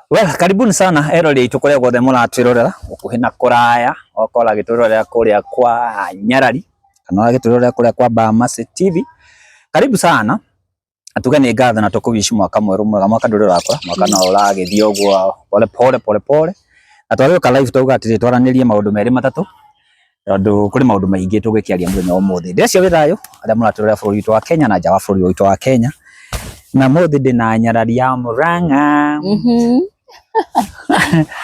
Well, karibuni sana erori tukore gothe muratwirorera ukuhina kuraya okora giturorera kuria kwa Nyarari kana giturorera kuria kwa Bamase TV. Karibu sana atugane ngatha na tukubishi mwaka mweru mwega mwaka ndurira wakora mwaka na uragithie ogwo pole na twagioka live tuga atiri twaranirie maundu meri matatu tondu kuri maundu maingi tugikiaria muthenya wa muthi ndecio withayo aria muraturorera bururi witu wa Kenya na jawa bururi witu wa Kenya na muthi ndina Nyarari ya Murang'a.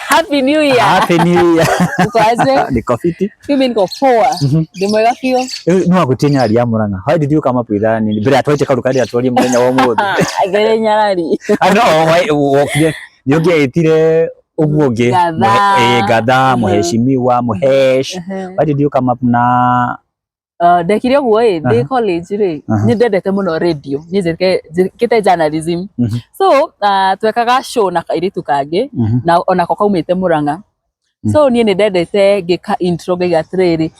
Happy New Year. Happy New Year. Ukaze? Niko fiti. Mimi niko poa. Ni mwega kio. No gutie Nyarari ya Murang'a. How did you come up with that? Ni bila atwaite karukari atwari muthenya wa muthi. Agere Nyarari. I know why nyoge etire uguoge gatha muheshimiwa muhesh. Why did you come up na Ndekire guo ndi college ri ni ndendete muno radio ni njikite journalism. So twekaga show na kairitu kangi na ona ko kaumite Murang'a. So ni ndendete ngika intro ngiga triri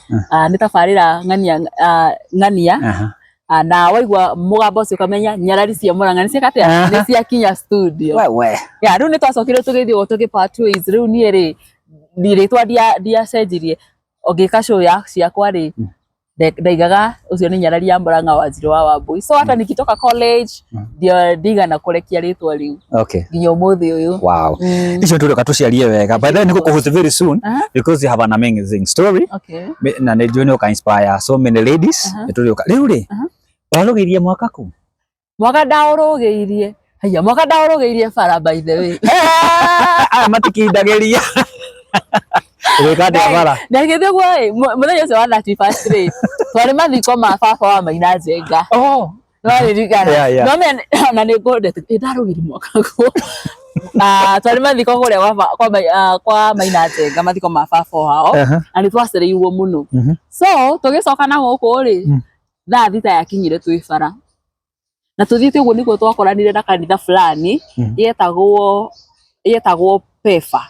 ni tabarira ngania na waigwa mugambo ucio kamenya Nyarari cia Murang'a ni ciakate ni cia kinya studio we ya riu ni twacokire tugithio tugi part ways riu ni ri ndiritwa dia cenjirie ogika show ya ciakwa ri ndaigaga ucio ni Nyarari ya Murang'a Wanjiru wa Wambui. So hata nikitoka college ndio ndiga na kurekia ritwa riu nginya umuthi uyu. Wow. Icio turoka tuciarie wega but then nikukuhost very soon because you have an amazing story na ndio ni inspire so many ladies turoka riu ri warugirie mwaka ku mwaka ndaurugeirie haya mwaka ndaurugeirie bara by the way matikindageria rekade bara ndagithio gwe muthenya ucio wa 31st day twari mathiko ma baba wa Maina Njenga twari rigana no me na ni ngondete ndarugiri mwaka ku twari mathiko kuria kwa Maina Njenga mathiko ma baba wao na ni twacereirwo muno so tugicoka na guku ri thaa thita yakinyire twi bara na tuthiite uguo niguo twakoranire na kanitha fulani yetagwo Pefa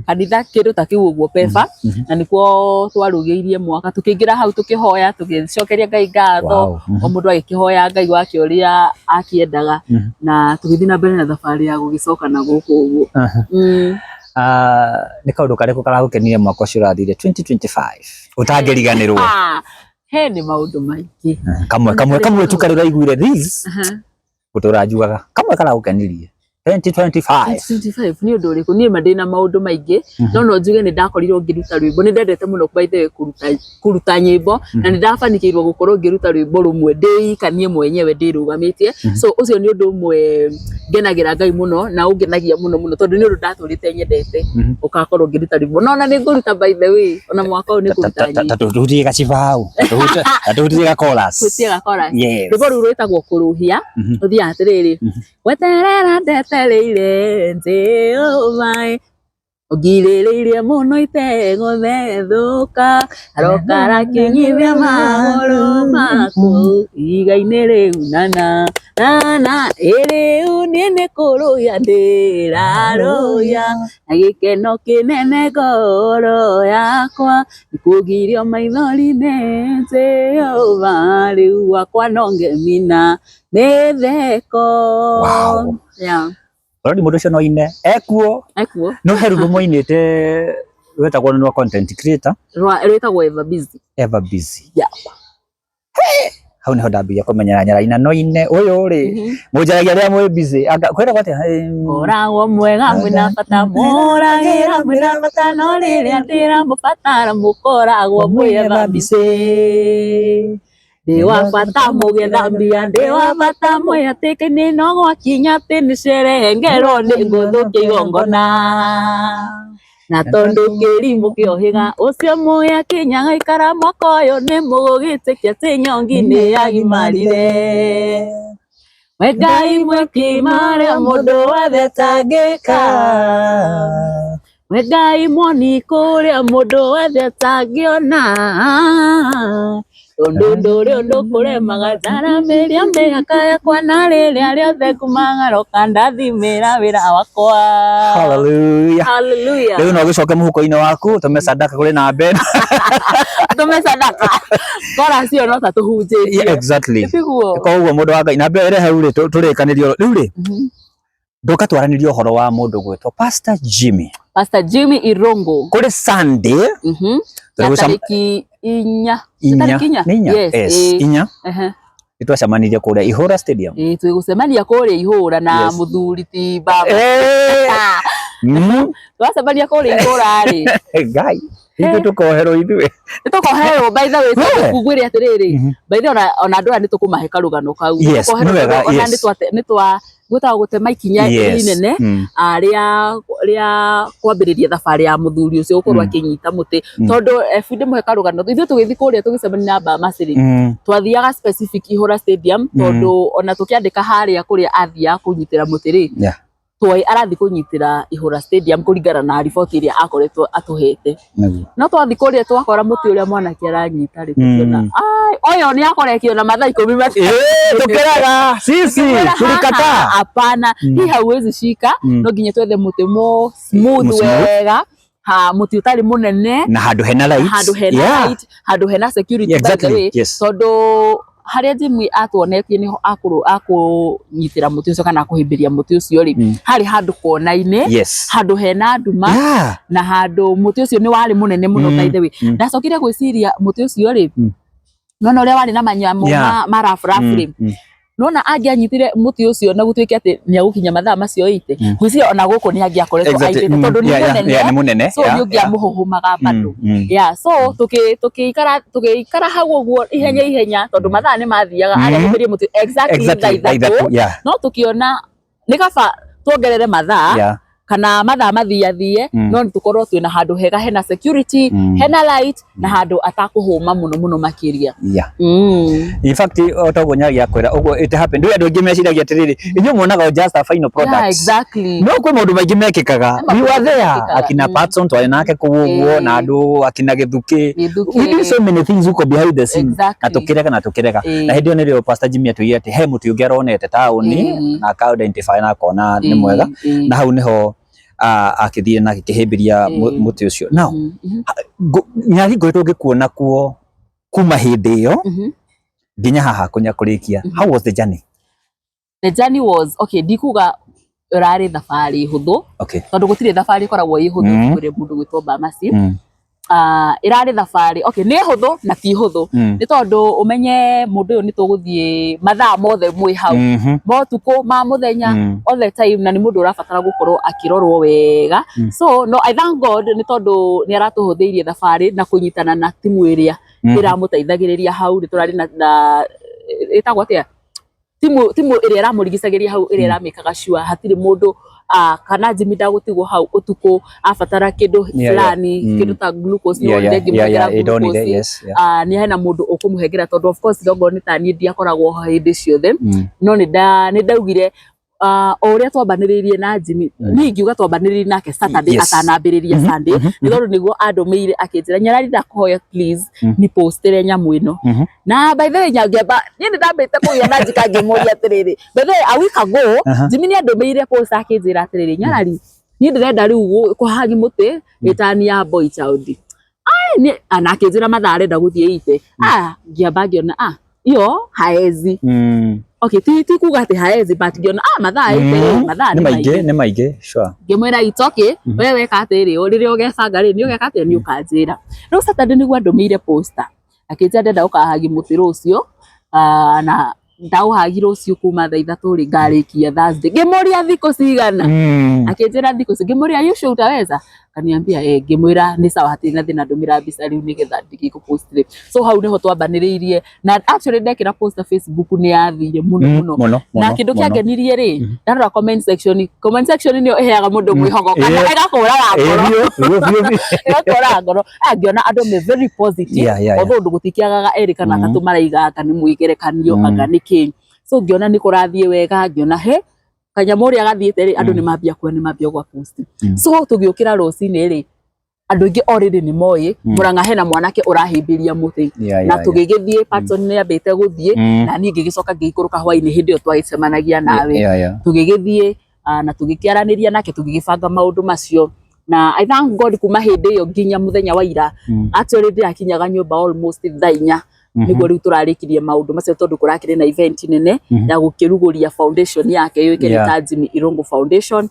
kanitha kindu ta kiu uguo Pefa na nikuo twarugeirie mwaka tukiingira hau tukihoya tugicokeria Ngai ngatho o mundu agikihoya Ngai wake uria akiendaga na tugithii na mbere na thabari ya gugicoka na guku uguo. Ni kaundu kariku karagukenire mwaka ucio urathire 2025 utangiriganirwo? He ni maundu maingi kamwe tukarira iguire this guturajugaga kamwe karagukenirie 2025 ni undu uriku ni madina maundu maingi no njuge ni ndakorirwo ngiruta rwimbo ni ndendete muno by the way kuruta nyimbo na ni ndafanikirwo gukorwo ngiruta rwimbo rumwe ndikanie mwenyewe ndirugamitie so ucio ni undu umwe ngenagira Ngai muno na ungenagia muno tondu ni undu ndaturite nyendete ukakorwo ngiruta rwimbo no ni nguruta by the way ona mwaka uyu ni kuruta nyimbo tututie gacibau tututie ga chorus rwimbo ru rwitagwo kuruhia uthia atiriri weterera ndetereire Jehova ogirĩrĩirie mũno itego thethuka arokara kinyithia magũrũ maku iga-inĩ rĩu nana rĩu niĩ nĩ kũrũya ndĩrarũya na gĩkeno kĩnene ngoro yakwa nĩkũgirio maithori-inĩ Jehova rĩu wakwa no ngemina nĩ theko. Already mundu ucio no ine ekuo no heru moinite wetagwo no content creator rwetagwo Ever Busy hau niho ndambia kumenya Nyarari na no ine uyu ri mujaragia ria mwe busy kwera gwate oragwo mwega mwina bata muragira mwina bata no riria ndira mubatara mukoragwo mwe Ever Busy Dewa bata mugethambia dewa bata moya tekene no gwakinya tini sherehe ngero ni nguthukia igongona na tondu kirimu kiohiga ucio moya kinyaga ikara mwaka uyu ni mugugitikia ti nyongi ni yagimarire we Ngai mwekimare mundu wothe tangika we Ngai mwoni kuria mundu wothe tangiona Undu kuremaga njaramiria mihaka yakwa na riria riothe kumagaroka ndathimira wira wakwa. Hallelujah. Riu no gicoke muhuko-ini waku tume sadaka kuri na mbere. Tume sadaka. Kora cio no ta tuhunjirie. Exactly. Ko uguo mundu wa Ngai na mbere hau ri turikanirio riu ri. Ndoka twaranirie horo wa mundu gwetwo Pastor Jimmy Irongo kuri Sunday tariki 4 yes inya itwacemanirie kuria Ihura Stadium twigucemania kuria Ihura na muthuri ti baba twacemania kuria Ihura ri ngai ithu tukoherwo by the way tukugwire atiriri by the way ona andu ni tukumahe karugano kau tukoherwo ona ni twa gutaga gutema ikinya inene ria kwambiriria thabari ya muthuri ucio gukorwo akinyita muti tondu bude muhe karugano ithu tugithi kuria tugicemania na Bamasiri twathiaga specific Ihura Stadium tondu ona tukiandika haria kuria athia kunyitira muti ri twai arathi kunyitira Ihura Stadium kuringana na riboti iria akoretwo atuhete no twathi kuria twakora muti uria mwanake aranyita ri tukiona oyo ni akorekio na mathaa 10 tukeraga sisi tulikata hapana hii hauwezi shika no nginya twethe muti mo smooth wega muti utari munene na handu hena lights handu hena security tondu haria Jimmy atuonetie niho akunyitira muti ucio kana kuhimbiria muti ucio ri hari handu kona-ini handu hena nduma na handu muti ucio ni wari munene muno by the way ndacokire gwiciria muti ucio ri nona uria wari na manyamu marafurafuri nona angianyitire muti ucio na gutwike ati ni agukinya mathaa macio ite gwiciria ona guku ni angiakoretwo aitite tondu ni munene so ni ungiamuhuhumaga bado so tukikara hau uguo ihenya tondu mathaa ni mathiaga aria gukiria muti exactly no tukiona ni kaba tuongerere mathaa kana mathaa mathiathie no tukorwo twina handu hega hena security hena light na handu atakuhuma muno makiria in fact otogonyagia kwera ugo it happened ndu andu ngimeciragia atiriri inyu muonaga just a final product exactly no kwi maundu maingi mekikaga you are there akina Patson twari nake kuguo na andu akina Githuki we do so many things uko behind the scene na tukirega na hindi oni rio Pastor Jimmy atuiye ati he muti ungi aronete tauni na ka identify na kona ni mwega na hau niho akithie na kihimbiria muti ucio now nyari ngoretwo ngikuona kuo kuma hindi iyo nginya haha kunya kurikia how was the journey was okay dikuga urari thabari huthu tondu gutire thabari koragwo i huthu kuri mundu gwitwo Bamasiri irari thabari okay ni huthu na ti huthu ni tondu umenye mundu uyu ni tuguthie mathaa mothe mwi hau motuko ma muthenya all the time na ni mundu urabatara gukorwo akirorwo wega so no I thank God ni tondu ni aratuhuthiirie thabari na kunyitana na timu iria iramuteithagiriria hau ni turari na etagwo atia timu iria iramurigicagiria hau iria iramikaga sure hatiri mundu kana Jimmy ndagutigwo hau utuko abatara kindu fulani kindu ta glucose ni ndegi mwegera ni hena mundu ukumuhengera tondu of course dongo ni tani ndiakoragwo hindi ciothe no ni ndaugire oria twambaniririe na Jimmy ni ngiuga twambaniririe nake Saturday atanambiriria Sunday ni tondu niguo andumeire akinjira Nyarari ndakuhoya please ni postire nyamu ino na by the way nyangeba ni ndambite kuya na njikangimuria atiriri by the way a week ago Jimmy ni andumeire post akinjira atiriri Nyarari ni ndirenda riu kuhagi muti itani ya boy child ni anakinjira mathare ndaguthie ite ngiamba ngiona iyo haezi okay ti kuga ati haezi but ngiona mathaa ite ni maingi sure ngimwira itoke wewe ka atiri urire ugecanga ri ni ugeka ati ni ukanjira no Saturday niguo ndumeire poster akinjira ndenda ukahagi muti rucio na ndauhagire ucio kuma thaa 3 ri ngarikia Thursday ngimuria thiko cigana akinjira thiko ngimuria yusho utaweza kaniambia ngimwira ni sawa hati na thina ndumira mbica riu nigetha ndikiko post so hau niho twambaniririe na actually ndekira post Facebook ni yathire muno na kindu kiangenirie ri ndarora comment section ni eheaga mundu mwihogo kana egakora ngoro ngiona andu me very positive although ndugutikiagaga eri kana tatu maraiga kana mwigerekanio anga niki so ngiona ni kurathie wega ngiona he kanyamuria gathiete ri andu ni mambia gwa post so tugiukira rocini ri andu ingi already ni moi muranga hena mwanake urahimbiria muti na tugigithie Patson ni ambite guthie na ni ngigicoka ngikuruka hwaini hindi yo twaisemanagia nawe tugigithie na tugikiaraniria nake tugigibanga maundu macio na I thank God kuma hindi yo nginya muthenya wa ira actually ndi akinyaga nyumba almost 4 niguo riu turarikirie maundu macio tondu kurakire na event nene ya gukiruguria foundation yake yoikire ta Jimmy Irungu Foundation.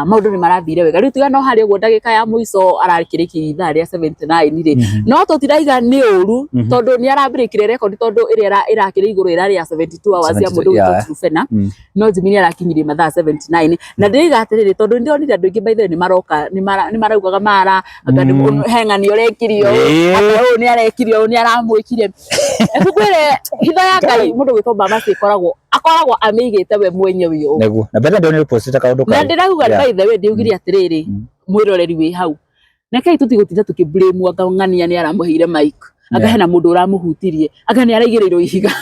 Maundu ni marathire wega riu tigana hari uguo ndagika ya muico ararikirikirie ithaa ria 79 ri no tutiraiga ni uru tondu ni arambirikire record tondu iria irakire iguru ira ria 72 hours ya mundu witwa Trufena no Jimmy ni arakinyirie mathaa 79 na ndiriga atiriri tondu ndionire andu ingi by the ni maroka ni maraugaga mara anga henga ni urekirio aka ni arekirio ni aramwikirie tukwire hitho ya Ngai mundu witwa Bamasi akoragwo amigite we mwenyewe uyu neguo na betha ndionire post ta kaundu na ndirauga by the way ndiugire atiriri mwiroreri wi hau neke tutigotinda tukiblame akangania ni aramuheire mic akahena mundu uramuhutirie akani araigirirwo ihiga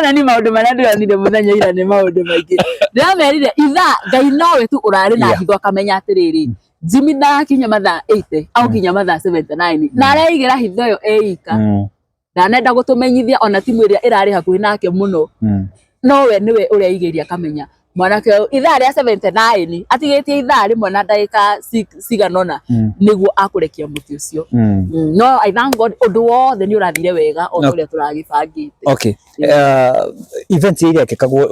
na ni maundu maria ndironire muthenya ira ni maundu maingi ndiramerire ithaa Ngai nowe tu urari na hitho akamenya atiriri Jimmy ndakinya mathaa 80 au kinya mathaa 79 na araigira hitho yo eika na nenda gutumenyithia ona timu iria irari hakuhi nake muno nowe niwe uraigiria akamenya mwanake ithaa ria 79 atigitie ithaa rimwe na ndagika ciganona niguo akurekia muti ucio no I thank God undu wothe ni urathire wega o uria turagibangite. Okay, event iria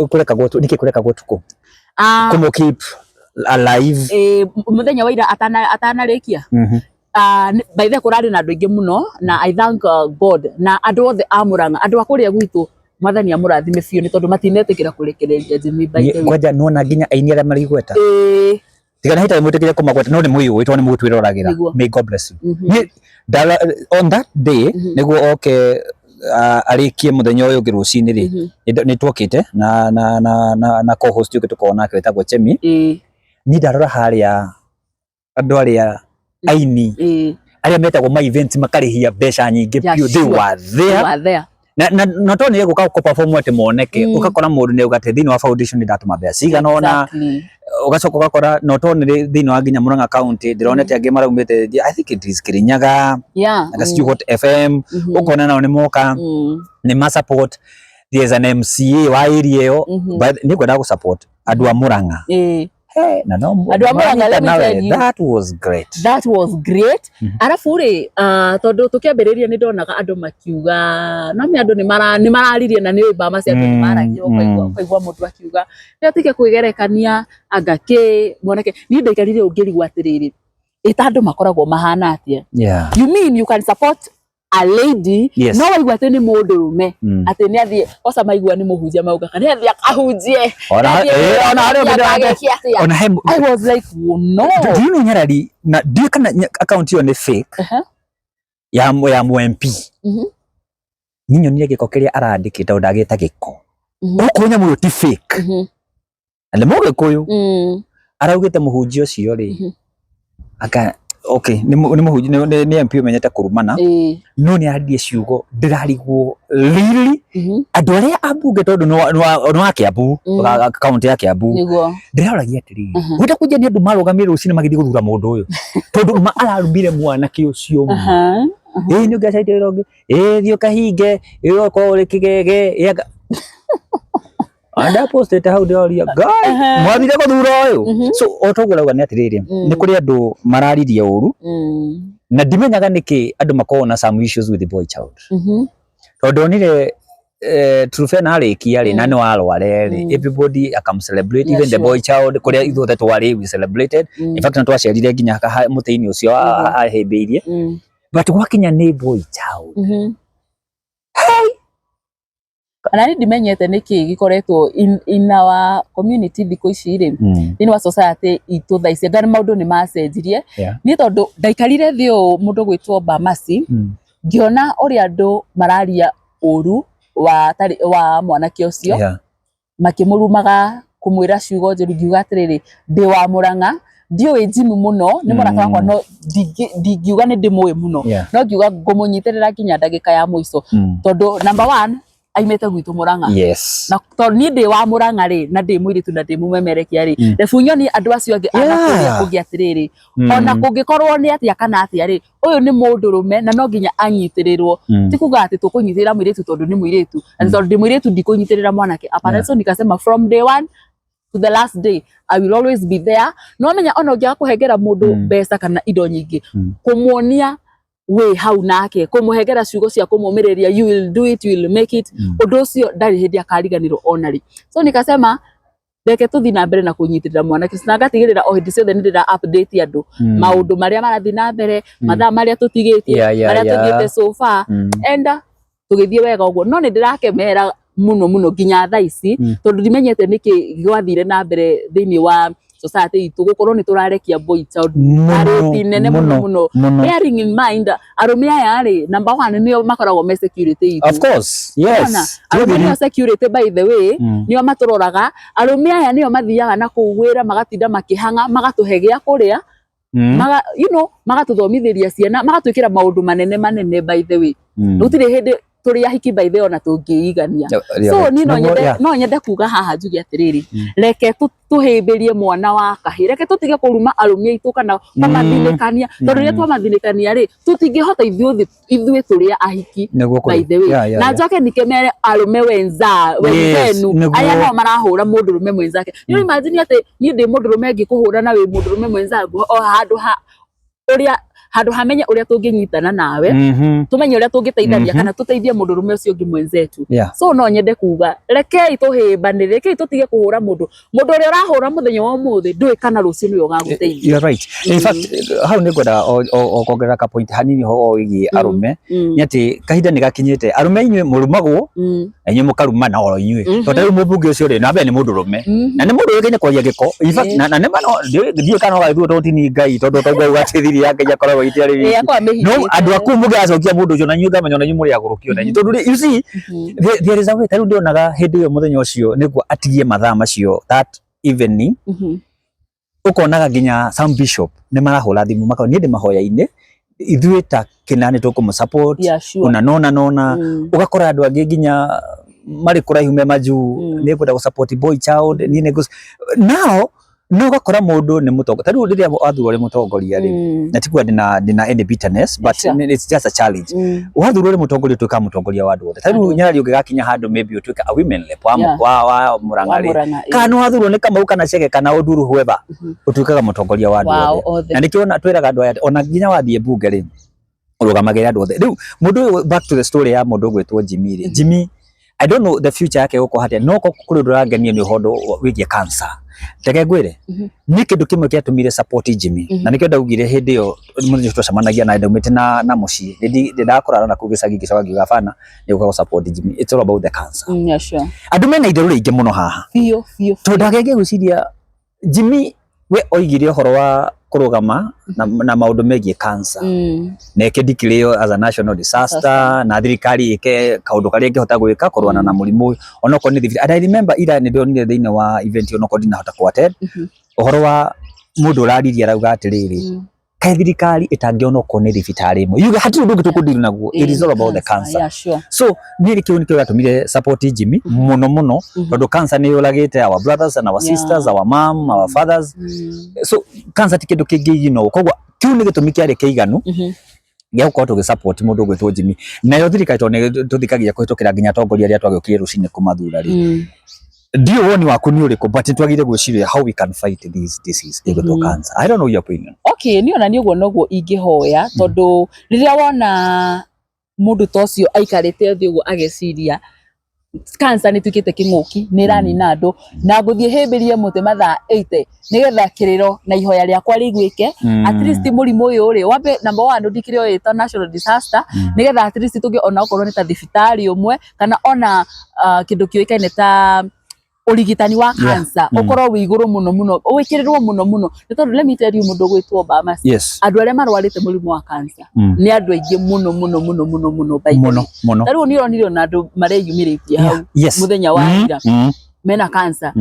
kurekagwo niki kurekagwo tuku kumo keep alive muthenya wa ira atanarikia by the kurari na andu ingi muno na I thank God na andu othe amuranga andu akuria gwitu mwathani amurathime biu ni tondu matinetikira kurekereria Jimmy by the way kwaja nona nginya aini aria marigweta tigana hita mutikire kumagweta no ni muyu witwa ni mutwira oragira may God bless you on that day niguo okay arikie muthenya uyu girucini ri ni twokite na co-host yuke tukona ke wetagwo Chemi ni ndarora haria andu aria aini aria metagwo ma event makarihia mbeca nyingi biu they were there na toni yego ka perform ate moneke ukakora mundu ne ugate thini wa foundation ndatuma mbeca cigana ona ugacoka ukakora no toni thini wa nginya Murang'a county ndironete angi maraumite I think it is Kirinyaga agasiu got FM ukona nao ni moka ni ma support there is an MCA wa area yo but ni kwenda ku support andu a Murang'a na no that was great arafu ri tondu tukiambiriria ni ndonaga andu makiuga no mi andu ni mararirie na ni Bamasi andu ni maragio kwaigwa mundu akiuga ni atike kwigerekania angake moneke ni ndaikarire ungirigwa atiriri ita andu makoragwo mahana atia you mean you can support a lady no waigwa ati ni mundu rume ati ni athie osa maigwa ni muhunjia mauga kana athie akahunjie ona I was like no do you know Nyarari na do kana account yo ni fake ya MP ninyo ni giko kiria arandikite ndagita giko ukunya muyo ti fake ale moge kuyu araugite muhunjia ucio ri aka okay ni muhunjia ni MP umenyete kurumana no ni aradie ciugo ndirarigwo really andu aria abunge tondu no Kiambu account ya Kiambu ndirauragia atiri wita kujia ni andu marugamire ucini magithii guthura mundu uyu tondu ararumire mwanake ucio ni ungacaite ronge thio kahinge ko uri kigege anda posted how they are guy mwathire guthura uyu so otogura ni atiriri ni kuri andu mararirie uru na ndimenyaga niki andu makona some issues with the boy child tondu nire Trufena arikia ri na ni warware ri everybody akam celebrate even the boy child kuria ithuothe twari we celebrated in fact na twacerire nginya muteini ucio ahembiirie but gwakinya ni boy child kana ni dimenyete niki gikoretwo in our community thiko ici ri ni wa society itu thaicia ngani maundu ni macenjirie ni tondu ndaikarire thio mundu gwitwo Bamasi ngiona uri andu mararia uru wa mwanake ucio makimurumaga kumwira ciugo njiru ngiuga atiriri ndi wa Murang'a ndiwe Jimmy muno ni mwanake wakwa no ngiuga ni ndimwe muno no ngiuga ngumunyitirira nginya ndagika ya muico tondu number 1 aimete gwitu Murang'a na tondu ni ndi wa Murang'a ri na ndi mwiritu na ndi mumemerekia ri refunyo ni andu acio angi anakuria kugia atiriri ona kungikorwo ni atia kana atia ri uyu ni mundu rume na no nginya anyitirirwo ti kuga ati tukunyitirira mwiritu tondu ni mwiritu and tondu ndi mwiritu ndikunyitirira mwanake aparenso nikasema from day 1 to the last day I will always be there no menya ona ngia kuhengera mundu mbeca kana indo nyingi kumuonia we hau nake kumuhegera ciugo cia kumumireria you will do it, you will make it. Undu ucio ndari hindi akariganirwo onari. So nikasema reke tuthi na mbere na kunyitirira mwana kisina ngatigirira o hindi ciothe ndira update andu maundu maria marathi na mbere mathaa maria tutigitie maria tuthiete so far enda tugithie wega uguo no ndirakemera muno ginya thaa ici tondu ndimenyete niki gwathire na mbere thiini wa society itu gukorwo ni turarekia boy child ariti nene muno bearing in mind arume aya ri number 1 nio makoragwo me security itu. Of course, yes. Arume security by the way nio maturoraga arume aya nio mathiaga na kuwira magatinda makihanga magatuhegia kuria you know magatuthomithiria ciana magatwikira maundu manene by the way gutire hindi turi ahiki by the way na tungiigania. So ni no nyende kuga haha njugi atiriri reke tuhimbirie mwana wa kahii reke tutige kuruma arume itu kana mamathinikania tondu ria twamathinikania ri tutingihota ithuĩ turi ahiki by the way na njoke nikemere arume wenzenu aya no marahura mundurume mwenzake. You imagine ati ni ndi mundurume ngikuhura na wi mundurume mwenzangu o handu hamenye uria tunginyitana nawe tumenye uria tungiteithania kana tuteithie mundurume ucio ngi mwenzetu. So no nyende kuga rekei tuhimbanire rekei tutige kuhura mundu uria urahura muthenya wa umuthi ndui kana rucio ni ugaguteithia. You are right. In fact how ni ngoda o kongerera ka point hanini ho wigi arume ni ati kahinda ni gakinyite arume inywe murumagwo inywe mukaruma na oro inywe tondu mubunge ucio ri nabe ni mundurume na ni mundu wigine kwaria giko. In fact na ne mano ndio kana ga thu totini ngai tondu tondu gatithiri yake yakora no andu aku mugacokia mundu ucio na nyuga menyo na nyumuri agurukio na tondu you see there is a way taru ndionaga hindi yo muthenya ucio niguo atigie mathaa macio that evening ukonaga ginya some bishop ne marahura thimu makao ni ndi mahoya-ine ithuĩ ta kinani tukumu support nona ugakora andu angi ginya mari kuraihu me maju ni kwenda support boy child ni nego now no gakora mundu ni mutongo tari riria athurwo ri mutongoria ri na tikwa dina any bitterness but it's just a challenge wathurwo ri mutongoria tuika mutongoria wa andu othe tari nyarari ungigakinya handu maybe utuika a women rep wa Murang'a kana wathurwo ni Kamau kana Chege kana Oduru whoever utuikaga mutongoria wa andu othe na nikiona twiraga andu aya ona ginya wathie bunge ri urugamagira andu othe riu mundu back to the story ya mundu gwetwo Jimmy ri Jimmy I don't know the future yake uko hatia no kuri ndurangenia ni hondo wigie cancer tege gwire ni kindu kimwe kiatumire support Jimmy na nikio ndaugire hindi yo muthenya twacemanagia na ndaumite na mucii ndidakorana na kugicagi gicaga ngiuga bana ni uka support Jimmy. It's all about the cancer. Yeah, sure. Andu mena indo ringi muno haha fio to ndagege gwiciria Jimmy we oigire horo wa kurugama na maundu megie cancer na ikidikireo as a national disaster na thirikari ike kaundu karia ingihota gwika kurwana na murimu onoko ni thibitari. And I remember ira ni ndionire thiine wa event onoko ndina hota ku attend uhoro wa mundu urariria rauga atiriri kai thirikari itangiona ko ni thibitari imwe yuga hati ndu tukudiri naguo. It is all about the cancer. Yeah, sure. So ni rikio nikio gatumire support Jimmy muno tondu cancer ni yulagite our brothers and our sisters, our mom, our fathers. So cancer tikindu kingi kogwa kiu ni gitumi kiari kiiganu gya uko to support mundu gwetwo Jimmy na yo thirikari tone tuthikagia kuhitukira ginya tongoria ria twagukire rucine kumathura ri ndio woni waku ni uriko but twagire gwiciria how we can fight this disease igotwo cancer. I don't know your opinion. Okay ni ona ni ugo noguo ingihoya tondu riria wona mundu tocio aikarite thi ugo ageciria cancer ni tukite kinguki ni rani na andu na nguthie himbirie muti mathaa 80 nigetha kiriro na ihoya riakwa rigwike at least murimu uyu ri wambe number 1 ndikire o international disaster nigetha at least tugi ona okorwo ni ta thibitari umwe kana ona kindu kiuikaine ta urigitani wa cancer ukorwo wi iguru muno wikirirwo muno tondu let me tell you mundu gwitwo Bama andu aria marwarite murimu wa cancer ni andu aingi muno by tariu ni ronire na andu mareyumiritie hau muthenya wa ira mena cancer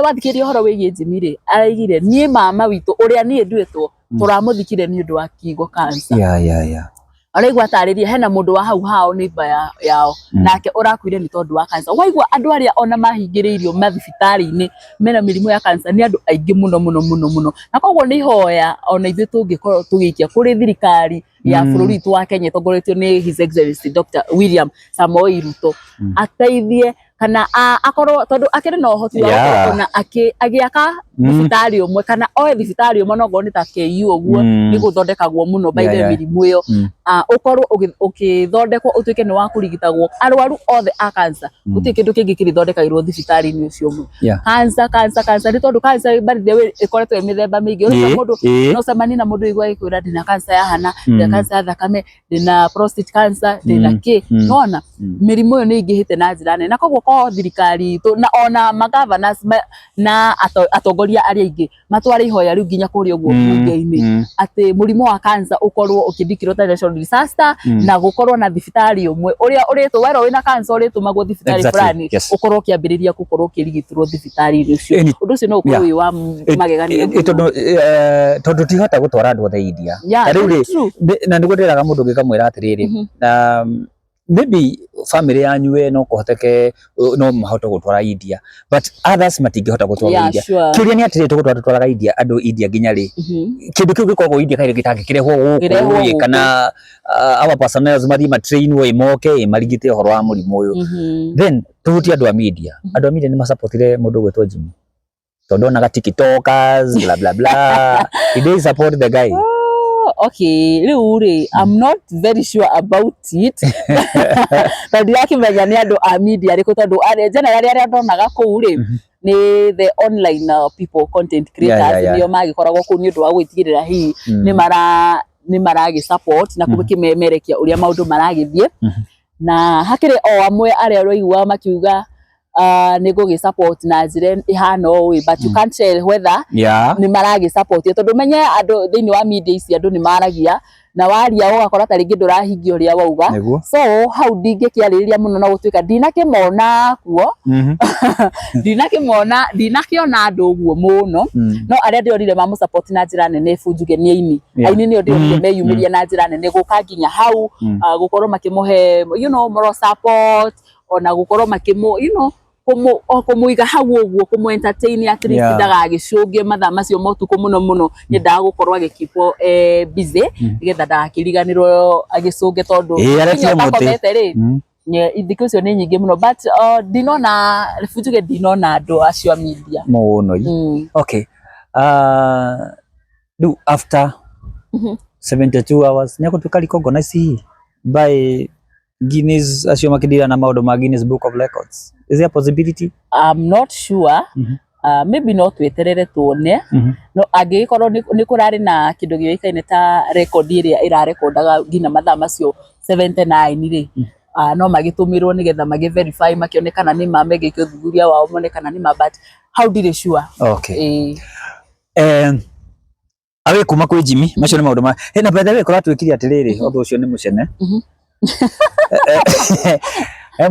wathikirie horo wigie Jimmy ri araigire nie mama witu uria nie ndwetwo turamuthikire ni undu wa kigo cancer araigwa tariria hena mundu wa hau hao ni baya yao nake urakuire ni tondu wa cancer. Waigwa andu aria ona mahingiriirio mathibitari-ini mena mirimu ya cancer ni andu aingi muno na kogwo ni hoya ona ithu tungikorwo tugikia kuri thirikari ya bururi tu wa Kenya tongoretio ni His Excellency Dr. William Samoei Ruto ateithie kana akorwo tondu akiri no hoti wa ona agiaka thibitari umwe kana oe thibitari umwe no ngo ni ta KU oguo ni guthondekagwo muno by the mirimu iyo ukorwo ukithondekwo utuike ni wa kurigitagwo arwaru othe a cancer guti kindu kingi kirithondekagirwo thibitari ni ucio umwe cancer ni tondu cancer by the way ikoretwo emithemba mingi uri mundu no samani na mundu igwa ikwira ndina cancer ya hana ndina cancer ya thakame ndina prostate cancer ndina ki nona mirimu iyo ni ingihite na njira nene na koguo ko thirikari na ona magavana na atongoria aria ingi matware ihoya riu nginya kuri uguo bunge-ini ati murimu wa cancer ukorwo ukindikirwo ta national disaster na gukorwo na thibitari umwe uria uritwo wero wina cancer uritumagwo thibitari fulani ukorwo ukiambiriria gukorwo ukirigitirwo thibitari ucio undu ucio no ukorwo wi wa magegania tondu tihota gutwara andu othe India riu na niguo ndiraga mundu ngikamwira atiriri maybe family yanyu no kuhoteke no mahoto gutwara India but others matingihota gutwara India kiuria ni atire tugutwara India andu India nginya ri kindu kiu gikoragwo India kaire gitangikirehwo guku kana our personnel mathi ma train wo imoke marigite horo wa murimu uyu then tuhuti andu a media ni masupportire mundu gwetwo Jimmy tondu na TikTokers bla bla bla they support the guy. Okay, really, I'm not very sure about it. But yaki menya ni andu a media riko tondu generally aria ndonaga kuu ri ni the online people content creators nio magikoragwo kuu ni undu wa gwitigirira hi ni maragi support na kukimemerekia uria maundu maragithie na hakire o amwe aria roigwa makiuga ni go support na njira ihana owi but you can't tell whether ni maragi support tondu menye andu thiini wa media ici andu ni maragia na waria ugakora ta ringi ndurahingia uria wauga so how ndingikiaririria muno na gutuika ndinakimona kuo ndinakiona andu guo muno no aria ndionire mamu support na njira nene bunjuge ni aini ni ndionire meyumiria na njira nene guka nginya hau gukorwo makimuhe moral support ona gukorwo makimo kumuiga hau uguo kumu entertain at least ndagagicungie mathaa macio motuko muno ni ndagukorwo agikipwo busy nigetha ndakiriganirwo agicunge tondu akomete ri ithiko cio ni nyingi muno but dinona refuge dinona andu acio media muno okay do after 72 hours ni kutukali recognize by Guinness acio makidira na maundu ma Guinness Book of Records. Is there a possibility? I'm not sure. Maybe not weterere tuone. No agikorwo ni kurari na kindu giikaine ta record iria irarekordaga ngina mathaa macio 79 ri. No magitumirwo nigetha verify makionekana ni mamegekio thuthuria wao monekana ni but how did they sure? Okay. Awe kuma kwi Jimmy macio ni maundu ma na by the way korwa twikiri atiriri undu ucio ni mucene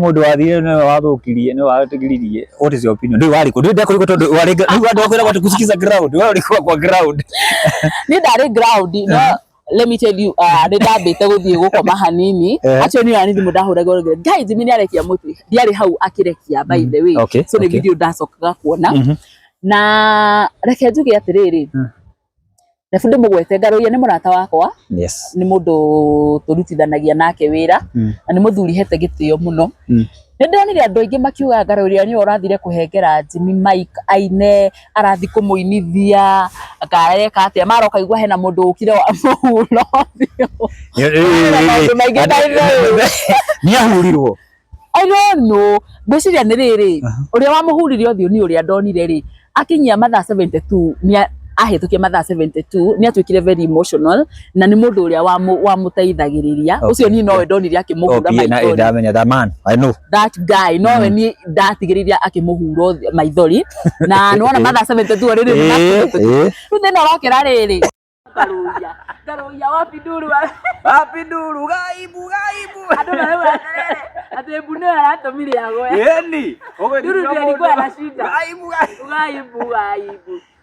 mundu wathire no wathukirie no watigiririe what is your opinion ndio wali ko ndio ndako tondu wali ndio kwira kwa kusikiza ground wali kwa ground ni ndari ground no let me tell you ndabite guthie gukoma hanini acio ni yani ndimudahuraga guys Jimmy ni arekia mutu ndiari hau akirekia by the way so ni video ndacokaga kuona na reke njuge atiriri Refundi mugwete Ngaruiya ni murata wakwa ni mundu turutithanagia nake wira na ni muthuri hete gitio muno ni ndonire andu aingi makiuga Ngaruiya ni urathire kuhengera Jimmy mic aine arathi kumuinithia akareka atia maroka igwa hena mundu ukire wa muhulo ni ahurirwo I don't know gwiciria ni riri uria wa muhurire othio ni uria ndonire ri akinyia mathaa 72 ni ahitukia mathaa 72 ni atwikire very emotional na ni mundu uria wa muteithagiriria ucio ni nowe ndonire akimuhura maithori ndamenya that man I know that guy nowe ni ndatigiriria akimuhuro maithori na nona mathaa 72 riri ruthe no rokera riri Ngaruiya wapi nduru gaibu andu na wewe ate bune aratomire yago yeni nduru ndio alikuwa anashinda gaibu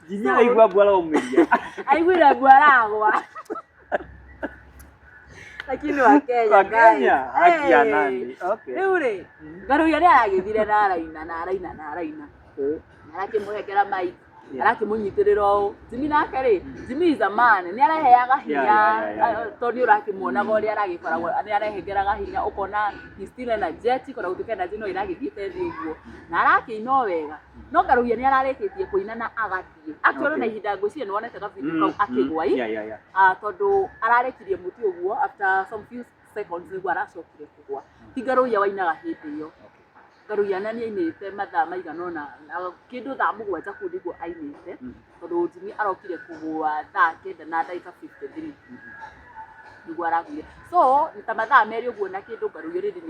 Jimmy aigua bwala umeria aigwira bwala agwa lakini wa Kenya haki ya nani okay Ngaruiya ni aragithire na araina na arakimuhekera mic arakimunyitirira Jimmy nake ri Jimmy is a man ni areheaga hinya toni urakimwona gori aragikoragwo ni arehengeraga hinya ukona he still energetic kora utuke na jino iragithite thiguo na arakiino wega no Ngaruhia ni ararikitie kuina na agathie actually na ihinda ngwiciria ni wonete ka video kau akigwa tondu ararekirie muti uguo after some few seconds niguo aracokire kugwa ti Ngaruhia wainaga hindi iyo Ngaruhia nani ainite mathaa maiganona kindu thaa 7 ku niguo ainite tondu Jimmy arokire kugwa thaa 9 na dakika 53 niguo arakuire so nita mathaa meri uguo na kindu Ngaruhia rindi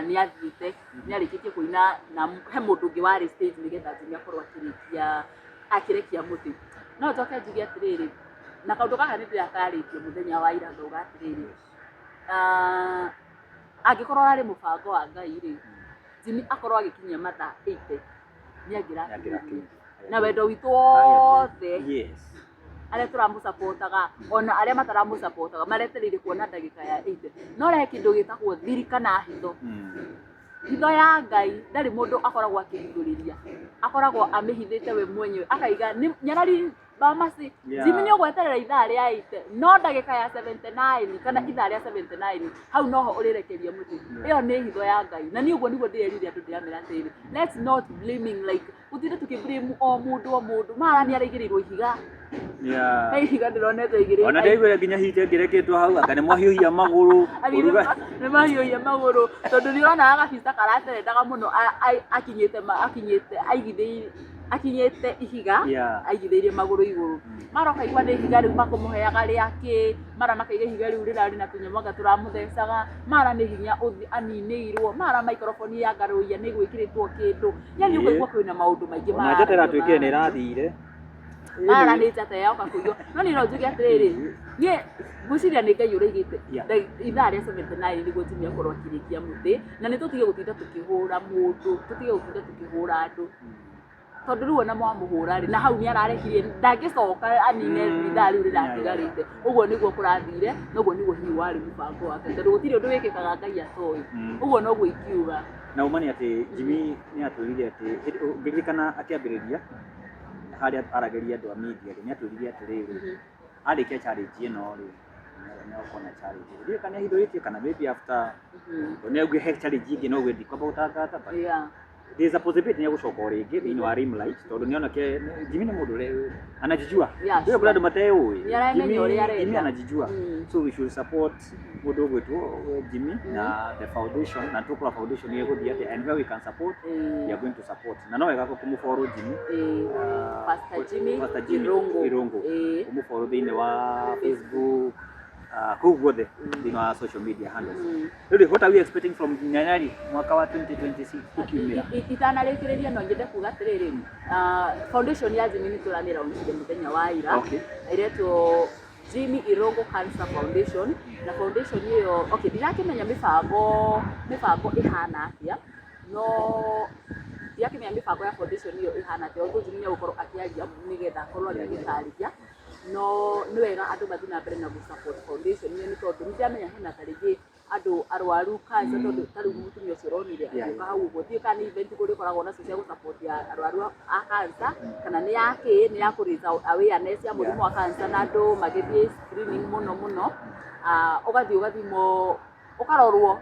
ni athite ni arikitie kuina na he mundu ungi wari stage nigetha Jimmy akorwo akirekia muti no toke njuge atiriri na kaundu gaka ni ndirakaritie muthenya wa ira ndoga atiriri angikorwo ari mubango wa Ngai ri Jimmy akorwo agikinyia mathaa 80 ni angirakinya na wendo witu wothe aria turamusupportaga ona aria mataramusupportaga maretereire kuona ndagika ya 80 no rehe kindu gitagwo thirika na hitho hitho ya Ngai ndari mundu akoragwo akihithuriria akoragwo amihithite we mwenyewe akaiga Nyarari Bamasi Jimmy ni ugweterera ithaa ria 8 no ndagika ya 79 kana ithaa ria 79 hau noho urirekeria muti iyo ni hitho ya Ngai na ni uguo niguo ndirerire andu ndiramera atiri let's not blaming like utire tukiblame o mundu mara ni arigirirwo ihiga hey higa ndironete igiri ona ndaigwira nginya hite ngireketwo hau akane mwahiuhia maguru uruga ni mahiuhia maguru tondu ni urona agabista karaterendaga muno akinyite ihiga aigithirie maguru iguru maroka igwa ni ihiga riu makumuheaga riake mara makaiga ihiga riu rirari na tunyamaga turamuthecaga mara ni hinya uthi anineirwo mara microphone ya Ngaruhia ni gwikiritwo kindu yani ukaigwa kwina maundu maingi mara na njatera twike ni rathire mara ni njata yao kakuyo no ni no njuge atiriri ye guciria ni Ngai urigite ithaa ria 79 niguo Jimmy akorwo akirikia muti na ni tutige gutinda tukihura mundu tutige gutinda tukihura andu tondu riu ona mwamuhura ri na hau ni ararekirie ndangicoka anine ithaa riu riratigarite uguo niguo kurathire noguo niguo hiu wari mubango wake tondu gutire undu wikikaga Ngai atoi uguo noguo ikiuga na umani ati Jimmy ni atwirire ati ngirikana akiambiriria haria arageria andu a media ni atwirire atiriri arikia challenge ino ri ni ukona challenge ri kana hithuritie kana maybe after ni auge he challenge ingi no gwethi kwamba utangata there's a possibility ya gucoka ringi thini wa Limelight tondu ni ona ke Jimmy ni mundu anajijua ndio bila ndo mateo Jimmy anajijua so we should support mundu gwetu Jimmy na the foundation na Tukula Foundation yego diate and where we can support we are going to support na no wega kumufollow Jimmy Pastor Jimmy Irongo kumufollow thini wa Facebook kuguothe thini wa social media handles what are we expecting from Nyarari mwaka wa 2026 ukiumira itanarikireria no ngende kuga atiriri foundation ya Jimmy ni turanira unjire muthenya wa ira iretwo Jimmy Irongo Cancer Foundation na foundation iyo okay ndirakimenya mibango ihana atia no ndirakimenya mibango ya foundation iyo ihana atia ondu Jimmy ukorwo akiaria nigetha korwo agitariria no ni wega andu mathina mbere na support foundation ni tondu ndiramenya hena tarigi andu arwaru kansa tondu tariu mutumia ucio ronire aguka hau uguo ti kana event kuri koragwo na cia support ya arwaru a kansa kana ni yake ni ya kuriza awareness ya murimu wa kansa na andu magithie screening muno ugathimo ukarorwo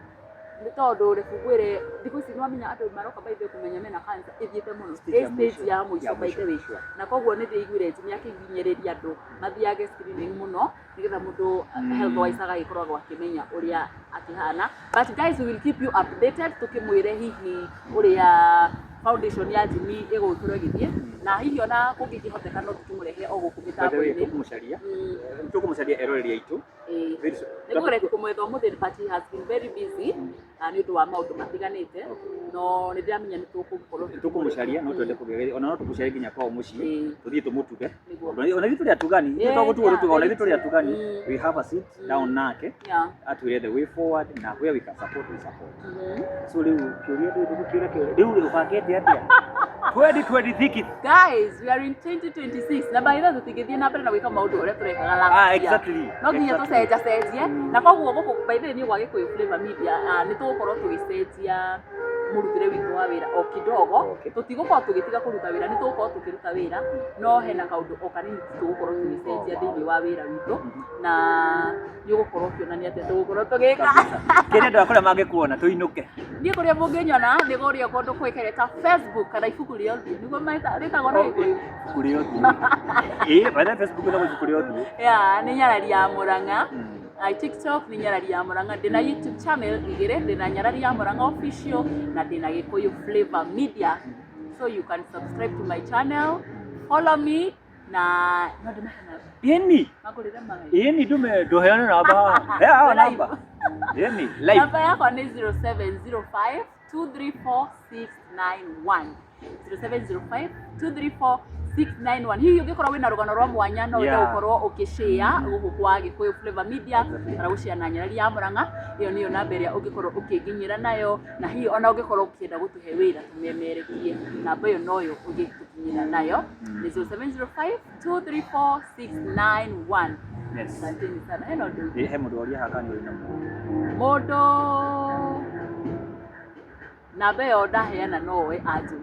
ni tondu refugwire thiku ici nwamenya andu maroka baithe kumenya mena kansa ithiete muno stage ya muico baithe wiki na koguo ni ndiguire Jimmy akiginyiriria andu mathiage screening muno nigetha mundu health wise agagikorwo akimenya uria atihana but guys we will keep you updated tukimwire hihi uria foundation ya Jimmy igũkorwo igithie na hihi ona kungihoteka no tukimũrehe o gũkũ mitambo-inĩ tukumucaria eroreria itu nĩgũkorete kũmwetha mũthĩ but he has been very busy nĩ ũndũ wa maũndũ matiganĩte no nĩ ndĩramenya nĩ tukumucaria no twende kũgeria ona no tũmucarie nginya kwao mũciĩ tũthiĩ tũmũtuge ona ithu tũrĩ atugani nĩ tũgũtuga rũtuga ona ithu tũrĩ atugani we have a seat down nake atwĩre the way forward na where we can support so rĩu kĩũria rĩu rĩbangĩte atĩa 2026 guys we are in 2026 na by the way tutigithie na mbere na gwĩka maũndũ ũrĩa tũrekaga last exactly no nginya tũcenjacenjie na koguo gũkũ by the way nĩ gwa Gĩkũyũ Flavour Media nĩ tũgũkorwo tũgĩcenjia murutire witũ wa wĩra o kidogo tũtigũkorwo tũgĩtiga kũruta wĩra nĩ tũgũkorwo tũkĩruta wĩra no hena kaũndũ o kanini tũgũkorwo tũgĩcenjia thĩinĩ wa wĩra witũ na nĩ ũgũkorwo ũkĩonania atĩ tũgũkorwo tũgĩka kĩrĩa andũ akũrĩa mangĩkuona tũinũke niĩ kũrĩa mũngĩnyona nĩ kũrĩa kũndũ kwĩkereta Facebook kana ibuku rĩa ũthiũ nĩguo rĩtagwo na gĩkũyũ ibuku rĩa ũthiũ baada Facebook nĩ ibuku rĩa ũthiũ nĩ Nyarari ya Mũrang'a TikTok ni Nyarari ya Mũrang'a ndina YouTube channel igire ndina Nyarari ya Mũrang'a official na ndina Gĩkũyũ Flavor Media so you can subscribe to my channel follow me na no ndina yeni magurire mai yeni ndoheana namba namba yeni live namba yako ni 0705 234 691 0705 234 hihi ũngĩkorwo wĩna rũgano rwa mwanya no wenda gũkorwo ũkĩshare gũkũ kwa Gĩkũyũ Flavor Media kana gũshare na Nyarari ya Mũrang'a ĩyo nĩyo namba ĩrĩa ũngĩkorwo ũkĩnginyĩra nayo na hihi ona ũngĩkorwo ũkĩenda gũtũhe wĩra tũmemerekie namba ĩyo noyo ũngĩtũkinyĩra nayo nĩ 0705 234 691 yes asanteni sana he mũndũ ũria hakani ũrĩ na mũndũ namba ĩyo ndaheana nowe anjũ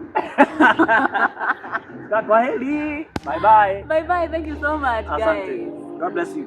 Kwaheri. Bye bye. Bye bye. Thank you so much, guys. God bless you.